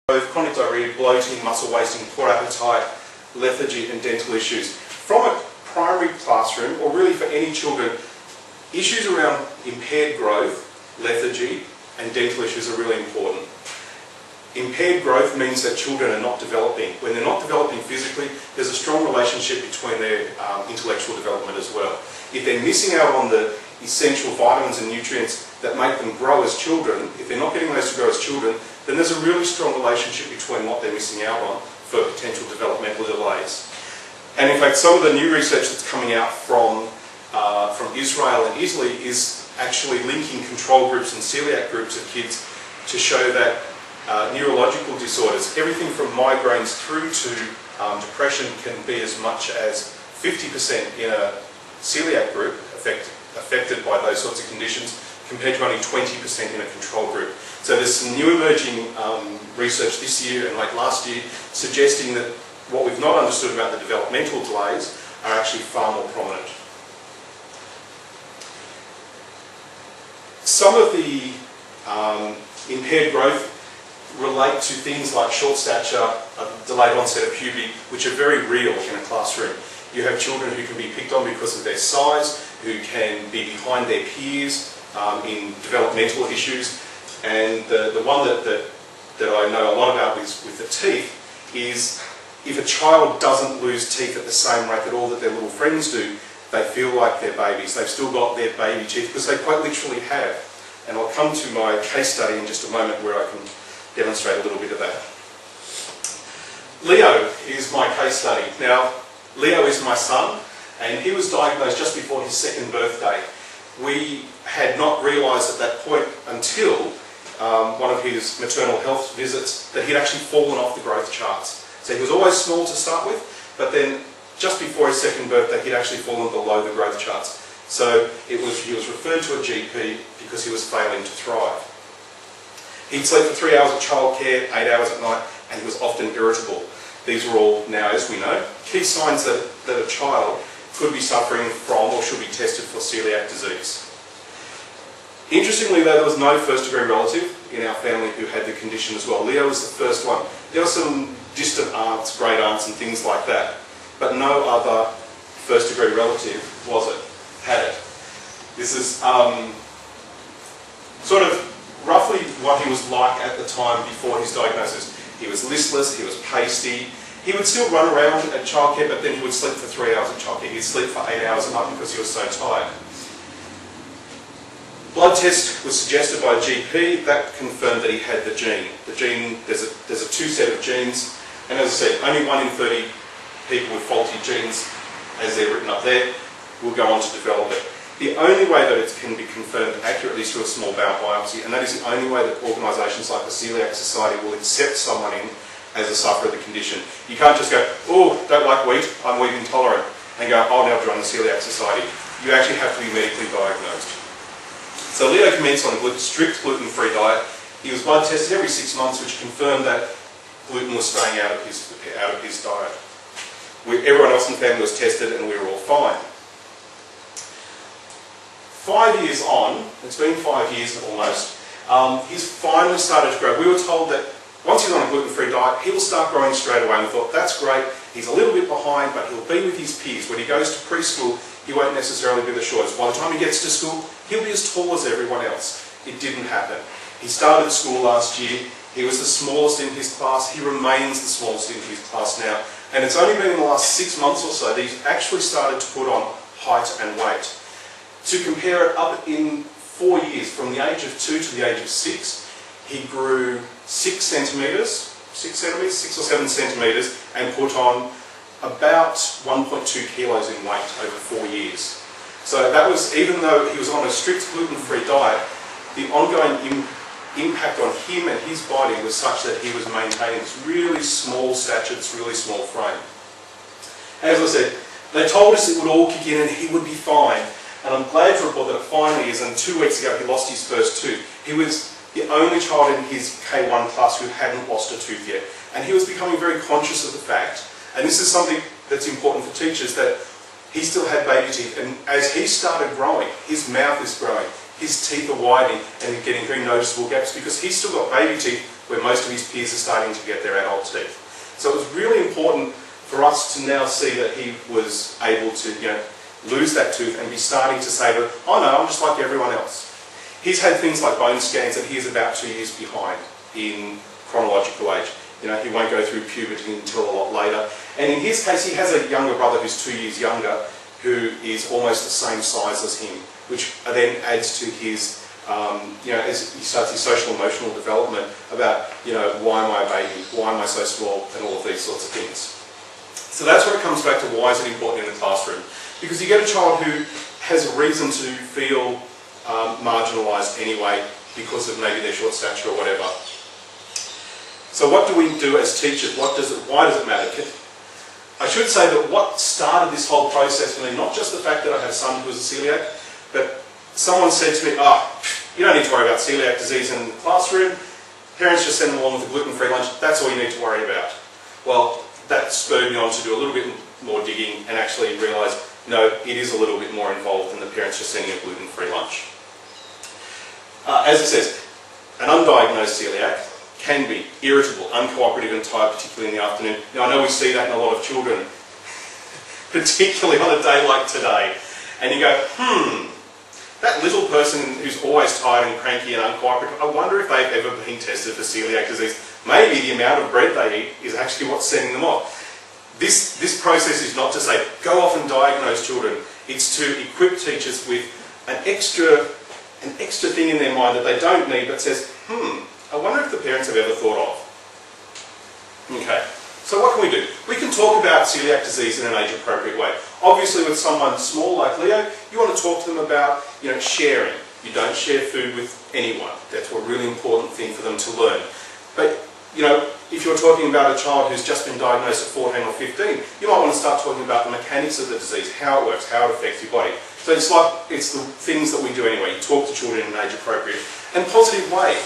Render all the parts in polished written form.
chronic diarrhoea, bloating, muscle wasting, poor appetite, lethargy and dental issues. From a primary classroom, or really for any children, issues around impaired growth, lethargy and dental issues are really important. Impaired growth means that children are not developing. When they're not developing physically, there's a strong relationship between their intellectual development as well. If they're missing out on the essential vitamins and nutrients that make them grow as children, if they're not getting those to grow as children, then there's a really strong relationship between what they're missing out on for potential developmental delays. And in fact, some of the new research that's coming out from Israel and Italy is actually linking control groups and celiac groups of kids to show that neurological disorders, everything from migraines through to depression, can be as much as 50% in a celiac group affected by those sorts of conditions, compared to only 20% in a control group. So there's some new emerging research this year and late last year suggesting that what we've not understood about the developmental delays are actually far more prominent. Some of the impaired growth relate to things like short stature, delayed onset of puberty, which are very real in a classroom. You have children who can be picked on because of their size, who can be behind their peers in developmental issues. And the one that I know a lot about with the teeth is if a child doesn't lose teeth at the same rate at all that their little friends do, they feel like they're babies. They've still got their baby teeth, because they quite literally have. And I'll come to my case study in just a moment where I can demonstrate a little bit of that. Leo is my case study. Now, Leo is my son, and he was diagnosed just before his second birthday. We had not realised at that point until one of his maternal health visits that he'd actually fallen off the growth charts. So he was always small to start with, but then just before his second birthday he'd actually fallen below the growth charts. So he was referred to a GP because he was failing to thrive. He'd sleep for 3 hours at childcare, 8 hours at night, and he was often irritable. These were all, now as we know, key signs that a child could be suffering from or should be tested for celiac disease. Interestingly though, there was no first-degree relative in our family who had the condition as well. Leo was the first one. There were some distant aunts, great aunts and things like that, but no other first-degree relative had it. This is sort of roughly what he was like at the time before his diagnosis. He was listless, he was pasty. He would still run around at childcare, but then he would sleep for 3 hours at childcare. He'd sleep for 8 hours a night because he was so tired. Blood test was suggested by a GP that confirmed that he had the gene. The gene, there's a two set of genes, and as I said, only 1 in 30 people with faulty genes, as they're written up there, will go on to develop it. The only way that it can be confirmed accurately is through a small bowel biopsy, and that is the only way that organisations like the Coeliac Society will accept someone in as a sufferer of the condition. You can't just go, oh, don't like wheat, I'm wheat intolerant, and go, oh, now join the Coeliac Society. You actually have to be medically diagnosed. So Leo commenced on a strict gluten-free diet. He was blood tested every 6 months, which confirmed that gluten was staying out of his diet. Everyone else in the family was tested, and we were all fine. 5 years on, it's been 5 years almost, he's finally started to grow. We were told that once he's on a gluten-free diet, he will start growing straight away. And we thought, that's great, he's a little bit behind, but he'll be with his peers. When he goes to preschool, he won't necessarily be the shortest. By the time he gets to school, he'll be as tall as everyone else. It didn't happen. He started school last year, he was the smallest in his class, he remains the smallest in his class now. And it's only been in the last 6 months or so that he's actually started to put on height and weight. To compare it, up in 4 years, from the age of 2 to the age of 6, he grew 6 centimetres, 6 or 7 centimetres, and put on about 1.2 kilos in weight over 4 years. So that was, even though he was on a strict gluten-free diet, the ongoing impact on him and his body was such that he was maintaining this really small stature, this really small frame. As I said, they told us it would all kick in and he would be fine. And I'm glad to report that it finally is, and 2 weeks ago he lost his first tooth. He was the only child in his K1 class who hadn't lost a tooth yet. And he was becoming very conscious of the fact, and this is something that's important for teachers, that he still had baby teeth. And as he started growing, his mouth is growing, his teeth are widening and getting very noticeable gaps because he's still got baby teeth where most of his peers are starting to get their adult teeth. So it was really important for us to now see that he was able to, lose that tooth and be starting to say that, oh no, I'm just like everyone else. He's had things like bone scans and he's about 2 years behind in chronological age. He won't go through puberty until a lot later. And in his case, he has a younger brother who's 2 years younger, who is almost the same size as him, which then adds to his, as he starts his social emotional development about, why am I a baby, why am I so small, and all of these sorts of things. So that's where it comes back to why is it important in the classroom. Because you get a child who has a reason to feel marginalised anyway because of maybe their short stature or whatever. So what do we do as teachers? Why does it matter? I should say that what started this whole process for me, not just the fact that I had a son who was a celiac, but someone said to me, you don't need to worry about celiac disease in the classroom. Parents just send them along with a gluten-free lunch. That's all you need to worry about. Well, that spurred me on to do a little bit more digging and actually realise, no, it is a little bit more involved than the parents just sending a gluten-free lunch. As it says, an undiagnosed celiac can be irritable, uncooperative and tired, particularly in the afternoon. Now I know we see that in a lot of children, particularly on a day like today. And you go, that little person who's always tired and cranky and uncooperative, I wonder if they've ever been tested for celiac disease. Maybe the amount of bread they eat is actually what's setting them off. This process is not to say, go off and diagnose children. It's to equip teachers with an extra thing in their mind that they don't need, but says, I wonder if the parents have ever thought of. Okay, so what can we do? We can talk about celiac disease in an age-appropriate way. Obviously, with someone small like Leo, you want to talk to them about, sharing. You don't share food with anyone. That's a really important thing for them to learn. But, if you're talking about a child who's just been diagnosed at 14 or 15, you might want to start talking about the mechanics of the disease, how it works, how it affects your body. So it's the things that we do anyway. You talk to children in an age-appropriate and positive way.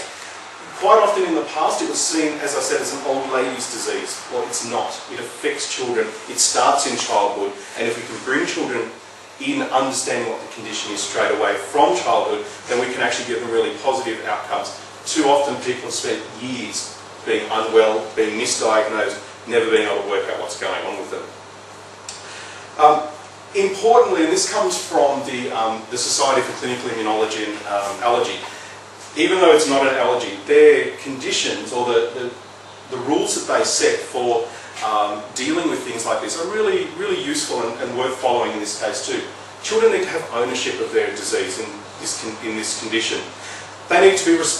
Quite often in the past it was seen, as I said, as an old lady's disease. Well, it's not. It affects children. It starts in childhood, and if we can bring children in understanding what the condition is straight away from childhood, then we can actually give them really positive outcomes. Too often people have spent years being unwell, being misdiagnosed, never being able to work out what's going on with them. Importantly, and this comes from the Society for Clinical Immunology and Allergy, even though it's not an allergy, their conditions or the rules that they set for dealing with things like this are really, really useful and worth following in this case too. Children need to have ownership of their disease in this condition. They need to be responsible.